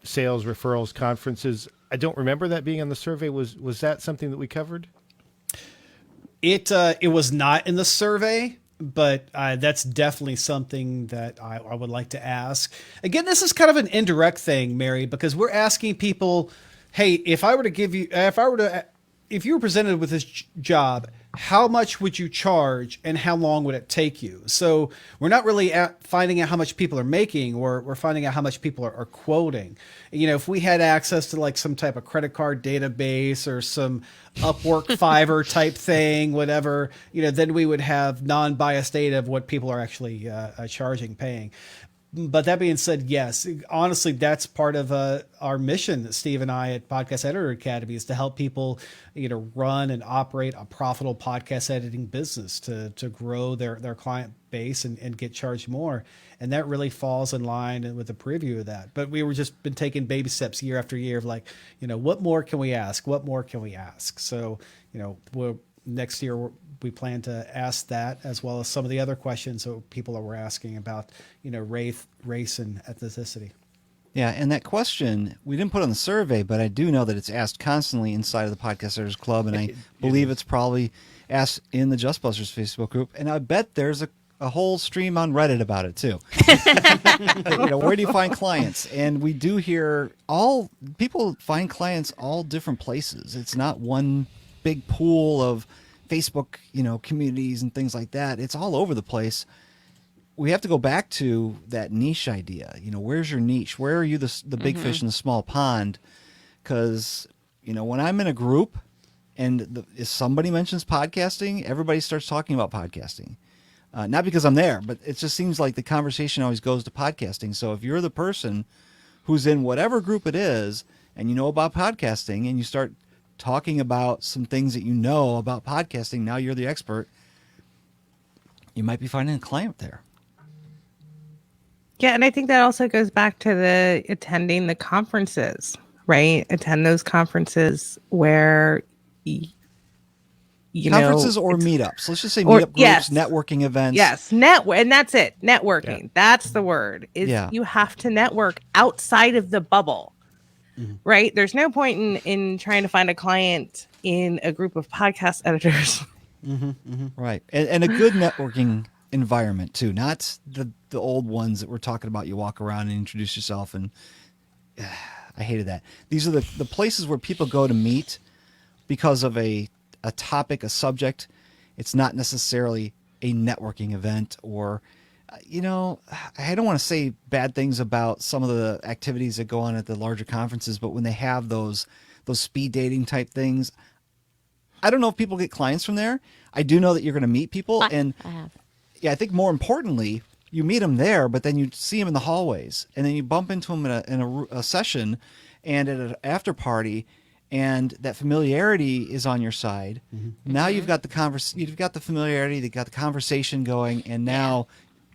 B: sales, referrals, conferences. I don't remember that being on the survey. Was that something that we covered?
C: It was not in the survey. but that's definitely something that I would like to ask. Again, this is kind of an indirect thing, Mary, because we're asking people, hey, if you were presented with this job, how much would you charge and how long would it take you? So we're not really finding out how much people are making, we're finding out how much people are quoting. If we had access to like some type of credit card database or some Upwork Fiverr type thing, whatever, then we would have non-biased data of what people are actually paying. But that being said, yes, honestly, that's part of our mission that Steve and I at Podcast Editor Academy is to help people, run and operate a profitable podcast editing business to grow their client base and get charged more. And that really falls in line with the preview of that. But we were just been taking baby steps year after year of like, what more can we ask? What more can we ask? So, next year we plan to ask that as well as some of the other questions that people were asking about, race and ethnicity.
E: Yeah, and that question we didn't put on the survey, but I do know that it's asked constantly inside of the Podcast Editors Club, and I believe it's probably asked in the Just Buzzers Facebook group, and I bet there's a whole stream on Reddit about it too. Where do you find clients? And we do hear people find clients all different places. It's not one big pool of Facebook, communities and things like that. It's all over the place. We have to go back to that niche idea. Where's your niche? Where are you the big fish in the small pond? Because, when I'm in a group and if somebody mentions podcasting, everybody starts talking about podcasting. Not because I'm there, but it just seems like the conversation always goes to podcasting. So if you're the person who's in whatever group it is and you know about podcasting and you start talking about some things that you know about podcasting, now you're the expert, you might be finding a client there.
D: Yeah, and I think that also goes back to the attending the conferences, right? Attend those conferences where
E: conferences or meetups. Let's just say meetup groups,
D: yes.
E: networking events.
D: Yes, and that's it. Networking. Yeah. That's the word. You have to network outside of the bubble. Mm-hmm. Right? There's no point in trying to find a client in a group of podcast editors.
E: Mm-hmm, mm-hmm. Right. And a good networking environment too, not the old ones that we're talking about. You walk around and introduce yourself, and I hated that. These are the places where people go to meet because of a topic, a subject. It's not necessarily a networking event or, I don't want to say bad things about some of the activities that go on at the larger conferences, but when they have those speed dating type things, I don't know if people get clients from there. I do know that you're going to meet people. And
A: I have.
E: Yeah, I think more importantly, you meet them there, but then you see them in the hallways, and then you bump into them in a session and at an after party, and that familiarity is on your side. Mm-hmm. Now you've got you've got the familiarity, you've got the conversation going, and now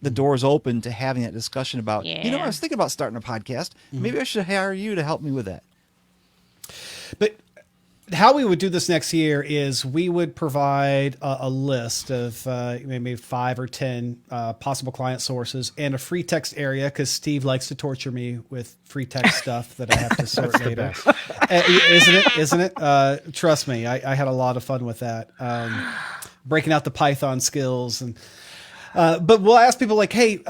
E: the door's open to having that discussion about, I was thinking about starting a podcast. Mm-hmm. Maybe I should hire you to help me with that.
C: But how we would do this next year is we would provide a list of maybe 5 or 10 possible client sources and a free text area, because Steve likes to torture me with free text stuff that I have to sort later. Isn't it? Trust me, I had a lot of fun with that. Breaking out the Python skills. But we'll ask people like, hey,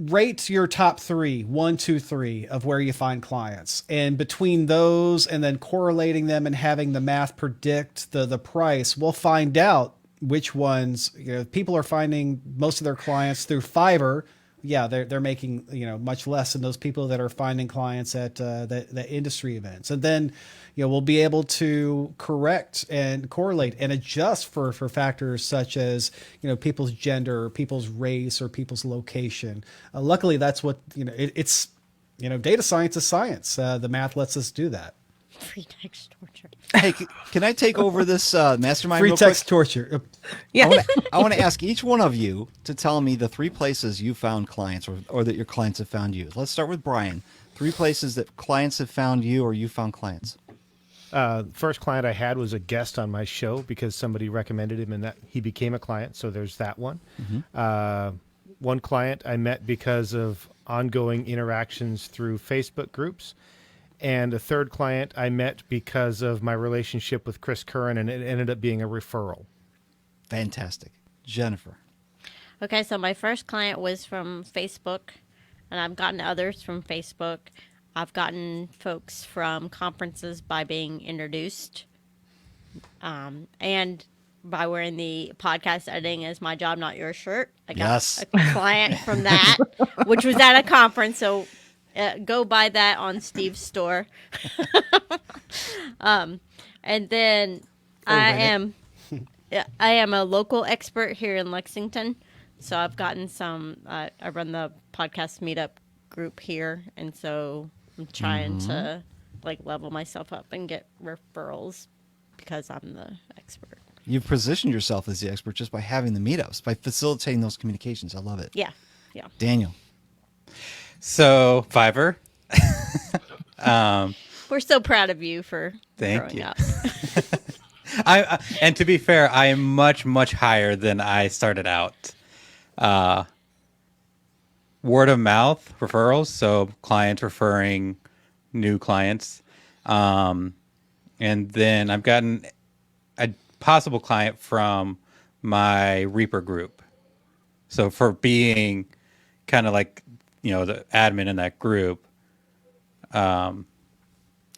C: rate your top 3, 1, 2, 3 of where you find clients, and between those and then correlating them and having the math predict the price, we'll find out which ones, people are finding most of their clients through Fiverr. Yeah, they're making much less than those people that are finding clients at the industry events, and then we'll be able to correct and correlate and adjust for factors such as people's gender, or people's race, or people's location. Luckily, that's what it's data science is science. The math lets us do that.
A: Free text torture.
E: Hey, can I take over this mastermind?
C: Free
E: real
C: text
E: quick?
C: torture.
D: Yeah.
E: I want to ask each one of you to tell me the 3 places you found clients, or that your clients have found you. Let's start with Brian. 3 places that clients have found you, or you found clients.
B: First client I had was a guest on my show because somebody recommended him and that he became a client. So there's that one. Mm-hmm. One client I met because of ongoing interactions through Facebook groups. And a third client I met because of my relationship with Chris Curran, and it ended up being a referral.
E: Fantastic. Jennifer.
A: Okay, so my first client was from Facebook, and I've gotten others from Facebook. I've gotten folks from conferences by being introduced, and by wearing the podcast editing as my job, not your shirt. I got
E: Yes.
A: a client from that, which was at a conference. So go buy that on Steve's store. And then I am a local expert here in Lexington. So I've gotten some. I run the podcast meetup group here, and so I'm trying to like level myself up and get referrals because I'm the expert.
E: You've positioned yourself as the expert just by having the meetups, by facilitating those communications. I love it.
A: Yeah, yeah.
E: Daniel.
F: So Fiverr.
A: We're so proud of you for
F: Thank
A: growing
F: you.
A: up.
F: And to be fair, I am much, much higher than I started out. Word of mouth referrals, so clients referring new clients. And then I've gotten a possible client from my Reaper group. So for being kind of like, the admin in that group, whenever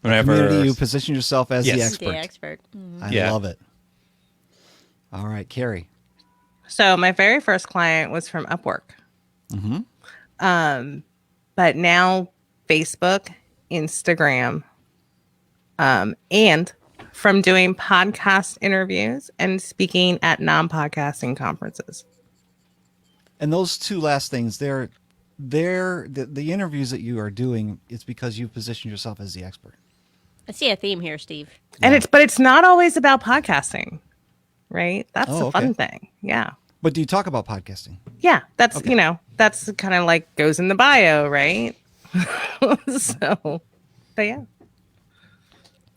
E: Community, you position yourself as the
F: Yes.
E: expert.
A: The expert. Mhm.
E: I
F: Yeah.
E: love it. All right, Carrie.
D: So my very first client was from Upwork. But now Facebook, Instagram, and from doing podcast interviews and speaking at non-podcasting conferences.
E: And those two last things, the interviews that you are doing, it's because you've positioned yourself as the expert.
A: I see a theme here, Steve.
D: And it's not always about podcasting, right? That's
E: Oh,
D: the fun
E: okay.
D: thing. Yeah.
E: But do you talk about podcasting?
D: Yeah. That's, that's kind of like goes in the bio, right? So, but yeah.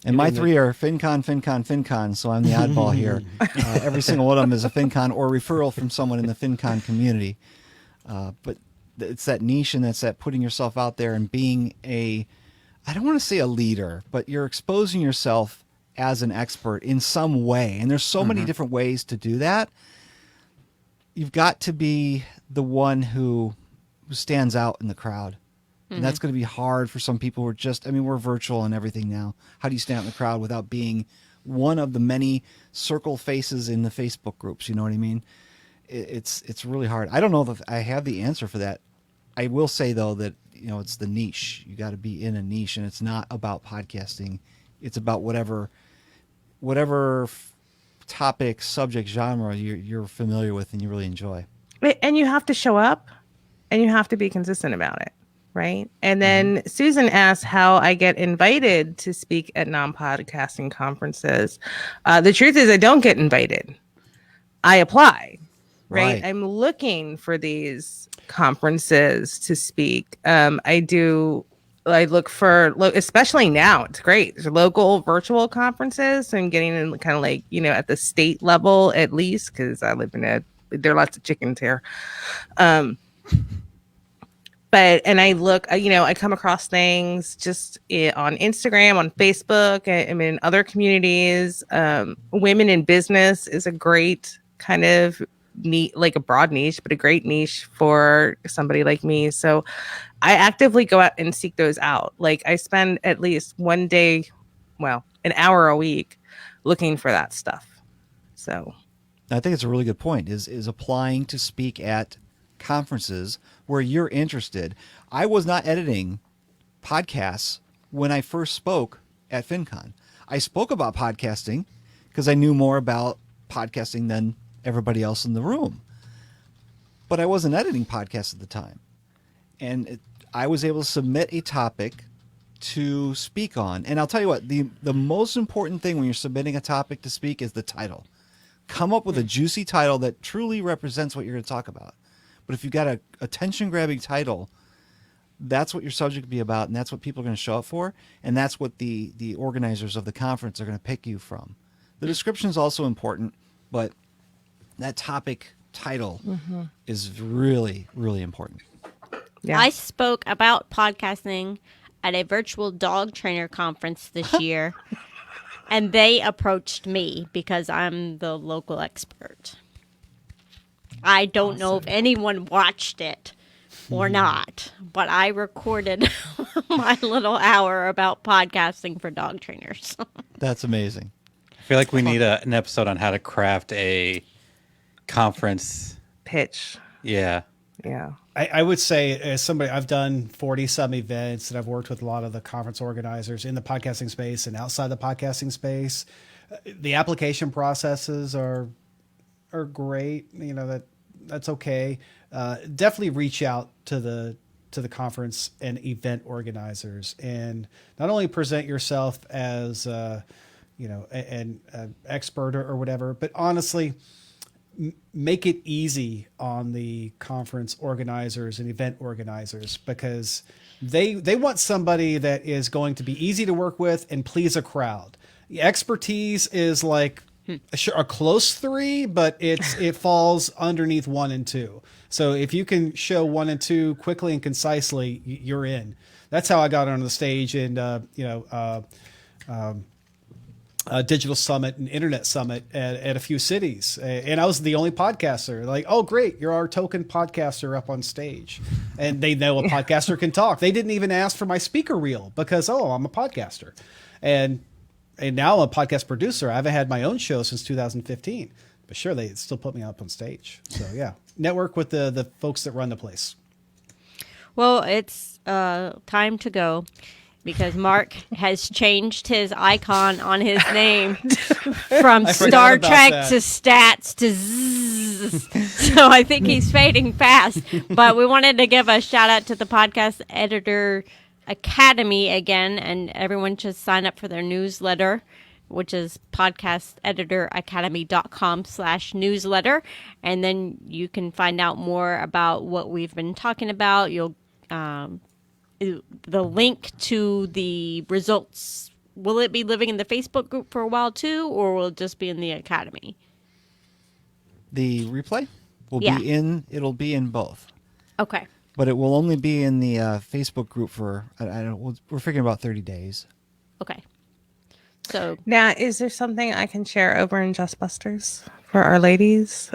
E: And my three are FinCon, FinCon, FinCon, so I'm the oddball here. Every single one of them is a FinCon or referral from someone in the FinCon community. But it's that niche, and that's that putting yourself out there and being I don't want to say a leader, but you're exposing yourself as an expert in some way. And there's so many different ways to do that. You've got to be the one who stands out in the crowd. And that's going to be hard for some people who are we're virtual and everything now. How do you stand out in the crowd without being one of the many circle faces in the Facebook groups? You know what I mean? It's really hard. I don't know if I have the answer for that. I will say, though, that it's the niche. You got to be in a niche, and it's not about podcasting. It's about whatever topic, subject, genre you're familiar with and you really enjoy.
D: And you have to show up and you have to be consistent about it. Right. And then Susan asked how I get invited to speak at non-podcasting conferences. The truth is I don't get invited. I apply. Right. I'm looking for these conferences to speak. I look for, especially now, it's great. There's local virtual conferences. So I'm getting in kind of like, at the state level, at least, because I live there are lots of chickens here. And I look, I come across things just on Instagram, on Facebook, in other communities. Women in business is a great kind of neat, like a broad niche, but a great niche for somebody like me. So I actively go out and seek those out. Like I spend at least one day, an hour a week looking for that stuff. So
E: I think it's a really good point is applying to speak at conferences where you're interested. I was not editing podcasts when I first spoke at FinCon. I spoke about podcasting because I knew more about podcasting than everybody else in the room. But I wasn't editing podcasts at the time. And I was able to submit a topic to speak on. And I'll tell you what, the most important thing when you're submitting a topic to speak is the title. Come up with a juicy title that truly represents what you're going to talk about. But if you've got a attention-grabbing title, that's what your subject will be about, and that's what people are going to show up for, and that's what the organizers of the conference are going to pick you from. The description is also important, but that topic title is really, really important.
D: yeah.
A: I spoke about podcasting at a virtual dog trainer conference this year, and they approached me because I'm the local expert. I don't know if anyone watched it or not, but I recorded my little hour about podcasting for dog trainers.
E: That's amazing.
F: I feel like we need an episode on how to craft a conference.
D: Pitch.
F: Yeah.
D: Yeah.
C: I would say, as somebody, I've done 40 some events, and I've worked with a lot of the conference organizers in the podcasting space and outside the podcasting space. The application processes are great. You know, that's okay. Definitely reach out to the conference and event organizers, and not only present yourself as an expert or whatever, but honestly, make it easy on the conference organizers and event organizers, because they want somebody that is going to be easy to work with and please a crowd. The expertise is like a close 3, but it falls underneath 1 and 2. So if you can show 1 and 2 quickly and concisely, you're in. That's how I got on the stage in Digital Summit and Internet Summit at a few cities. And I was the only podcaster. Like, oh, great, you're our token podcaster up on stage. And they know a podcaster can talk. They didn't even ask for my speaker reel because, I'm a podcaster. And now I'm a podcast producer. I haven't had my own show since 2015. But sure, they still put me up on stage. So, yeah, network with the folks that run the place.
A: Well, it's time to go, because Mark has changed his icon on his name from Star Trek to stats to zzz. So I think he's fading fast. But we wanted to give a shout out to the Podcast Editor Academy again, and everyone should sign up for their newsletter, which is podcasteditoracademy.com/newsletter. And then you can find out more about what we've been talking about. You'll the link to the results, will it be living in the Facebook group for a while too, or will it just be in the Academy?
E: The replay will it'll be in both.
A: Okay.
E: But it will only be in the Facebook group for, we're figuring about 30 days.
A: Okay. So
D: now, is there something I can share over in Just Busters for our ladies,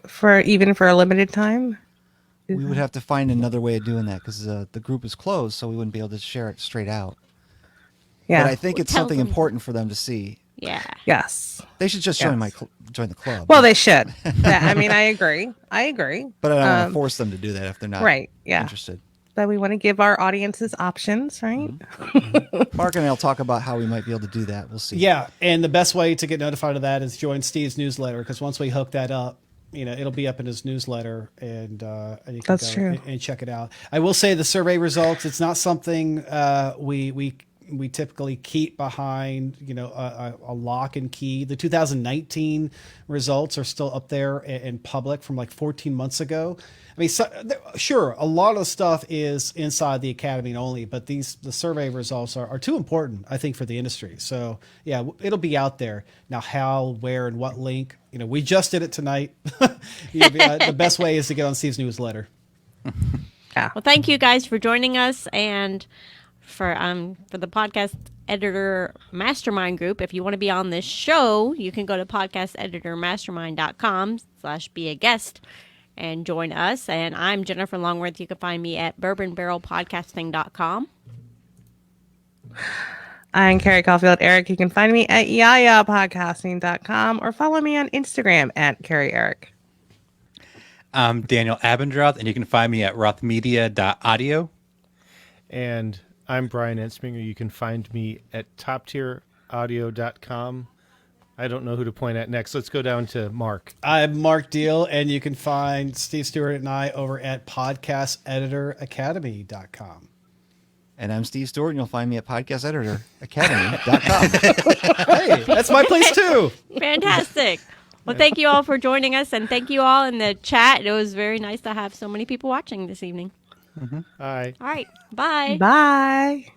D: for a limited time?
E: We would have to find another way of doing that, because the group is closed, so we wouldn't be able to share it straight out.
D: Yeah.
E: But I think it's something important for them to see.
A: yeah.
D: Yes.
E: They should just join the club.
D: Well, they should. I mean, I agree.
E: But I don't want to force them to do that if they're not interested.
D: But we want to give our audiences options, right?
E: Mm-hmm. Mark and I will talk about how we might be able to do that. We'll see.
C: Yeah, and the best way to get notified of that is join Steve's newsletter, because once we hook that up, it'll be up in his newsletter, and you can go and check it out. I will say the survey results, it's not something we typically keep behind, a lock and key. The 2019 results are still up there in public from like 14 months ago. I mean, sure, a lot of stuff is inside the Academy only, but the survey results are too important, I think, for the industry. So, yeah, it'll be out there. Now, how, where, and what link, we just did it tonight. The best way is to get on Steve's newsletter.
D: Yeah.
A: Well, thank you guys for joining us, and for the Podcast Editor Mastermind group. If you want to be on this show, you can go to podcasteditormastermind.com/be a guest and join us. And I'm Jennifer Longworth. You can find me at bourbonbarrelpodcasting.com.
D: I'm Carrie Caulfield. Eric, you can find me at yayapodcasting.com or follow me on Instagram at Carrie Eric.
F: I'm Daniel Abendroth, and you can find me at rothmedia.audio.
B: And I'm Brian Ensminger. You can find me at toptieraudio.com. I don't know who to point at next. Let's go down to Mark.
C: I'm Mark Deal, and you can find Steve Stewart and I over at podcasteditoracademy.com.
E: And I'm Steve Stewart, and you'll find me at podcasteditoracademy.com.
C: Hey, that's my place too.
A: Fantastic. Well, thank you all for joining us, and thank you all in the chat. It was very nice to have so many people watching this evening.
B: Hi.
A: All right. Bye.
D: Bye.